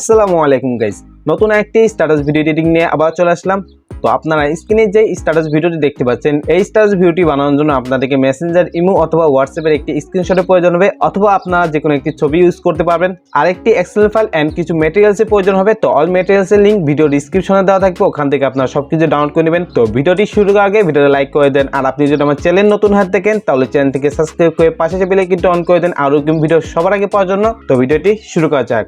আসসালামু আলাইকুম গাইস, নতুন একটি স্ট্যাটাস ভিডিও এডিটিং নিয়ে আবার চলে আসলাম। তো আপনারা স্ক্রিনে যে স্ট্যাটাস ভিডিওটি দেখতে পাচ্ছেন, এই স্ট্যাটাস ভিডিওটি বানানোর জন্য আপনাদেরকে মেসেঞ্জার, ইমো অথবা হোয়াটসঅ্যাপের একটি স্ক্রিনশটের প্রয়োজন হবে, অথবা আপনারা যে কোনো একটি ছবি ইউজ করতে পারবেন। আর একটি এক্সেল ফাইল এন্ড কিছু ম্যাটেরিয়ালসের প্রয়োজন হবে। তো অল ম্যাটেরিয়ালসের লিংক ভিডিও ডিসক্রিপশনে দেওয়া থাকবে, ওখান থেকে আপনারা সবকিছু ডাউনলোড করে নেবেন। তো ভিডিওটি শুরু করার আগে ভিডিওটা লাইক করে দেন, আর আপনি যদি আমার চ্যানেল নতুন হয়ে থাকেন তাহলে চ্যানেলটিকে সাবস্ক্রাইব করে পাশে যে বেল আইকনটি অন করে দেন আরো ভিডিও সবার আগে পাওয়ার জন্য। তো ভিডিওটি শুরু করা যাক।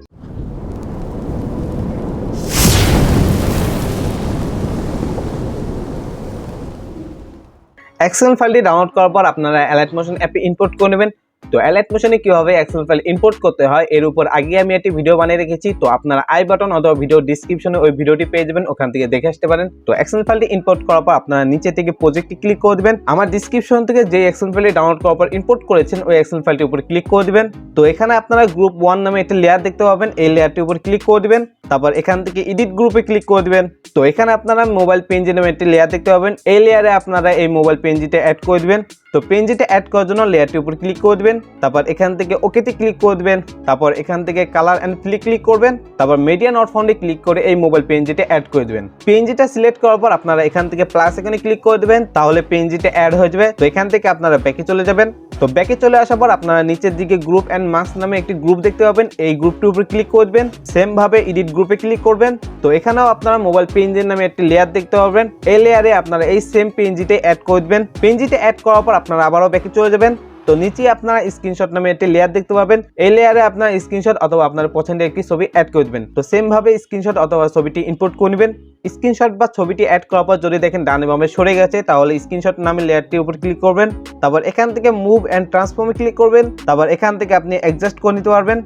এক্সএমএল ফাইলটি ডাউনলোড করার পর আপনারা অ্যালাইট মোশন অ্যাপে ইম্পোর্ট করে নেবেন। তো অ্যালাইট মোশনে কিভাবে এক্সএমএল ফাইল ইম্পোর্ট করতে হয় এর উপর আগে আমি একটি ভিডিও বানিয়ে রেখেছি। তো আপনারা আই বাটন অথবা ভিডিও ডেসক্রিপশনে ওই ভিডিওটি পেয়ে যাবেন, ওখান থেকে দেখে আসতে পারেন। তো এক্সএমএল ফাইলটি ইম্পোর্ট করার পর আপনারা নিচে থেকে প্রজেক্টে ক্লিক করে দিবেন। আমার ডেসক্রিপশন থেকে যে এক্সএমএল ফাইলটি ডাউনলোড করার পর ইম্পোর্ট করেছেন ওই এক্সএমএল ফাইলটির উপর ক্লিক করে দিবেন। তো এখানে আপনারা গ্রুপ 1 নামে একটি লেয়ার দেখতে পাবেন, এই লেয়ারটির উপর ক্লিক করে দিবেন। তারপর এখান থেকে এডিট গ্রুপে ক্লিক করে দিবেন। তো এখানে আপনারা মোবাইল পেনজি নামে একটি লেয়ার দেখতে পাবেন, এই লেয়ারে আপনারা এই মোবাইল পেনজিটা অ্যাড করে দিবেন। তো পেনজিটা অ্যাড করার জন্য লেয়ারটির উপর ক্লিক করে দিবেন। তারপর এখান থেকে ওকেতে ক্লিক করে দিবেন। তারপর এখান থেকে কালার এন্ড ফিল ক্লিক করবেন। তারপর মিডিয়া নট ফাউন্ডে ক্লিক করে এই মোবাইল পেনজিটা অ্যাড করে দিবেন। পেনজিটা সিলেক্ট করার পর আপনারা এখান থেকে প্লাস আইকনে ক্লিক করে দিবেন, তাহলে পেনজিটা অ্যাড হয়ে যাবে। তো এখান থেকে আপনারা ব্যাকে চলে যাবেন। তো ব্যাকে চলে আসার পর আপনারা নিচের দিকে গ্রুপ এন্ড মার্কস নামে একটি গ্রুপ দেখতে পাবেন, এই গ্রুপটির উপর ক্লিক করবেন। সেম ভাবে এডিট গ্রুপে ক্লিক করবেন। তো এখানেও আপনারা মোবাইল পেনজির নামে একটি লেয়ার দেখতে পাবেন, এই লেয়ারে আপনারা এই সেম পেনজিটা অ্যাড করে দিবেন। পেনজিটা অ্যাড করার পর আপনারা আবারও ব্যাকে চলে যাবেন। তো নিচে আপনারা স্ক্রিনশট নামে একটি লেয়ার দেখতে পাবেন, এই লেয়ারে আপনারা স্ক্রিনশট অথবা আপনার পছন্দের একটি ছবি অ্যাড করে দিবেন। তো সেম ভাবে স্ক্রিনশট অথবা ছবিটি ইম্পোর্ট করে নেবেন। স্ক্রিনশট বা ছবিটি অ্যাড করার পর যদি দেখেন ডানে বামে সরে গেছে, তাহলে স্ক্রিনশট নামে লেয়ারটির উপর ক্লিক করবেন। তারপর এখান থেকে মুভ এন্ড ট্রান্সফর্মে ক্লিক করবেন। তারপর এখান থেকে আপনি অ্যাডজাস্ট করে নিতে পারবেন।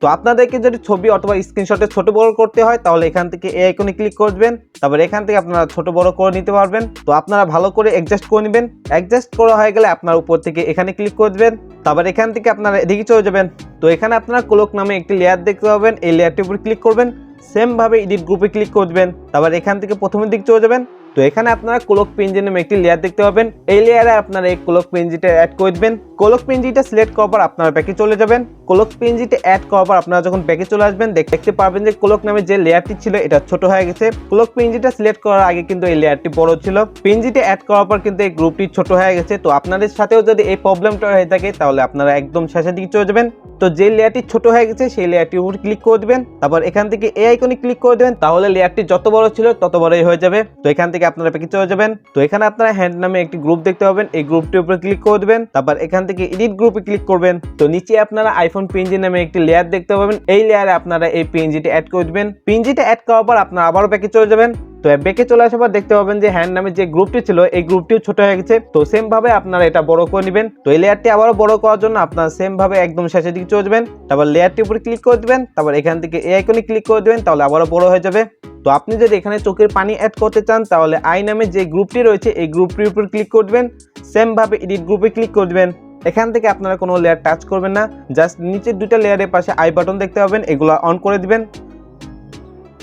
তো আপনাদেরকে যদি ছবি অথবা স্ক্রিনশটে ছোট বড় করতে হয় তাহলে এখান থেকে এই আইকনে ক্লিক করবেন। তারপর এখান থেকে আপনারা ছোট বড় করে নিতে পারবেন। তো আপনারা ভালো করে অ্যাডজাস্ট করে নেবেন। অ্যাডজাস্ট করা হয়ে গেলে আপনার উপর থেকে এখানে ক্লিক করে দেবেন। তারপর এখান থেকে আপনারা এদিকে চলে যাবেন। তো এখানে আপনারা ক্লোক নামে একটি লেয়ার দেখতে পাবেন, এই লেয়ারটির উপর ক্লিক করবেন। সেম ভাবে এডিট গ্রুপে ক্লিক করে দেবেন। তারপর এখান থেকে প্রথমের দিকে চলে যাবেন। তো এখানে আপনারা ক্লোক পেনজি নামে একটি লেয়ার দেখতে পাবেন, এই লেয়ারে আপনারা এই ক্লোক পেনজিটা অ্যাড করে দিবেন। ক্লোক পেনজিটা সিলেক্ট করার পর আপনারা ব্যাকে চলে যাবেন। ক্লোক পেনজিটা অ্যাড করার পর আপনারা যখন ব্যাকে চলে আসবেন দেখতে পারবেন যে ক্লোক নামে যে লেয়ারটি ছিল এটা ছোট হয়ে গেছে। ক্লোক পেনজিটা সিলেক্ট করার আগে কিন্তু এই লেয়ারটি বড় ছিল, পেনজিটা অ্যাড করার পর কিন্তু এই গ্রুপটি ছোট হয়ে গেছে। তো আপনাদের সাথেও যদি এই প্রবলেমটা হয়ে থাকে তাহলে আপনারা একদম শেষের দিকে চলে যাবেন। তো যে লেয়ারটি ছোট হয়ে গেছে সেই লেয়ারটির উপর ক্লিক করে দিবেন। তারপর এখান থেকে এই আইকনে ক্লিক করে দিবেন, তাহলে লেয়ারটি যত বড় ছিল তত বড়ই হয়ে যাবে। তো এখান থেকে আপনারা ব্যাকে চলে যাবেন। তো এখানে আপনারা হ্যান্ড নামে একটি গ্রুপ দেখতে পাবেন, এই গ্রুপটির উপর ক্লিক করে দিবেন। তারপর এখান থেকে এডিট গ্রুপে ক্লিক করবেন। তো নিচে আপনারা আইফোন পেনজি নামে একটি লেয়ার দেখতে পাবেন, এই লেয়ারে আপনারা এই পেনজিটা অ্যাড করে দিবেন। পেনজিটা অ্যাড করার পর আপনারা আবারও ব্যাকে চলে যাবেন। তো ব্যাকে চলে আসার পর দেখতে পাবেন যে হ্যান্ড নামে যে গ্রুপটি ছিল এই গ্রুপটিও ছোট হয়ে গেছে। তো সেম ভাবে আপনারা এটা বড় করে নেবেন। তো এই লেয়ারটি আবারও বড় করার জন্য আপনারা সেম ভাবে একদম শেষের দিকে চলে যাবেন। তারপর লেয়ারটির উপরে ক্লিক করে দিবেন। তারপর এখান থেকে এই আইকনে ক্লিক করে দিবেন, তাহলে আবারও বড় হয়ে যাবে। তো আপনি যদি এখানে চোখের পানি অ্যাড করতে চান তাহলে আই নামে যে গ্রুপটি রয়েছে এই গ্রুপটির উপর ক্লিক করে দিবেন। সেম ভাবে এডিট গ্রুপে ক্লিক করে দিবেন। এখান থেকে আপনারা কোনো লেয়ার টাচ করবেন না, জাস্ট নিচের দুটো লেয়ারের পাশে আই বাটন দেখতে পাবেন, এগুলো অন করে দিবেন,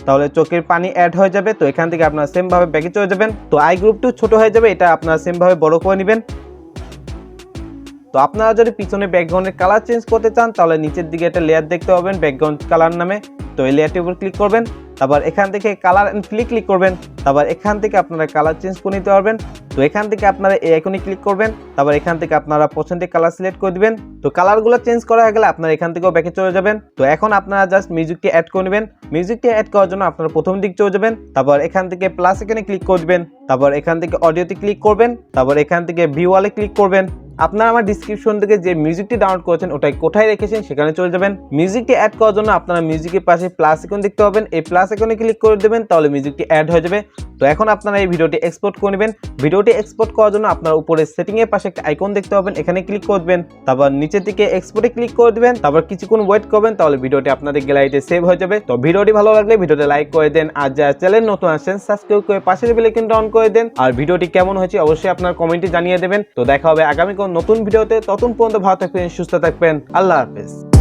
তাহলে চোখের পানি অ্যাড হয়ে যাবে। তো এখান থেকে আপনারা সেম ভাবে ব্যাকে চলে যাবেন। তো আই গ্রুপটিও ছোট হয়ে যাবে, এটা আপনারা সেম ভাবে বড় করে নেবেন। তো আপনারা যদি পিছনে ব্যাকগ্রাউন্ডের কালার চেঞ্জ করতে চান তাহলে নিচের দিকে একটা লেয়ার দেখতে পাবেন ব্যাকগ্রাউন্ড কালার নামে, তো এই লেয়ারটির উপর ক্লিক করবেন। তারপর এখান থেকে কালার এন্ড ফিল ক্লিক করবেন। তারপর এখান থেকে আপনারা কালার চেঞ্জ করে নিতে পারবেন। তো এখান থেকে আপনারা এই আইকনে ক্লিক করবেন। তারপর এখান থেকে আপনারা পছন্দের কালার সিলেক্ট করে দিবেন। তো কালারগুলো চেঞ্জ করা হয়ে গেলে আপনারা এখান থেকেও ব্যাকে চলে যাবেন। তো এখন আপনারা জাস্ট মিউজিকটি অ্যাড করে নেবেন। মিউজিকটি অ্যাড করার জন্য আপনারা প্রথম দিক চলে যাবেন। তারপর এখান থেকে প্লাস এখানে ক্লিক করে দিবেন। তারপর এখান থেকে অডিওতে ক্লিক করবেন। তারপর এখান থেকে ভিউয়ালে ক্লিক করবেন। আপনারা আমার ডিসক্রিপশন থেকে যে মিউজিকটি ডাউনলোড করেছেন ওটাই কোথায় রেখেছেন সেখানে চলে যাবেন। মিউজিকটি অ্যাড করার জন্য আপনারা মিউজিকের পাশে প্লাস আইকন দেখতে পাবেন, এই প্লাস আইকনে ক্লিক করে দেবেন, তাহলে মিউজিকটি অ্যাড হয়ে যাবে। তো এখন আপনারা এই ভিডিওটি এক্সপোর্ট করে নেবেন। ভিডিওটি এক্সপোর্ট করার জন্য আপনারা উপরে সেটিং এর পাশে একটা আইকন দেখতে পাবেন, এখানে ক্লিক করবেন, তারপর নিচের দিকে এক্সপোর্টে ক্লিক করে দিবেন, তারপর কিছুক্ষণ ওয়েট করবেন, তাহলে ভিডিওটি আপনাদের গ্যালারিতে সেভ হয়ে যাবে। তো ভিডিওটি ভালো লাগলে ভিডিওতে লাইক করে দেন, আর যারা চ্যানেল নতুন আসেন সাবস্ক্রাইব করে পাশের বেল আইকনটা অন করে দেন। আর ভিডিওটি কেমন হয়েছে অবশ্যই আপনার কমেন্টে জানিয়ে দেবেন। তো দেখা হবে আগামী কোন নতুন ভিডিওতে, ততক্ষণ পর্যন্ত ভালো থাকবেন, সুস্থ থাকবেন, আল্লাহ হাফেজ।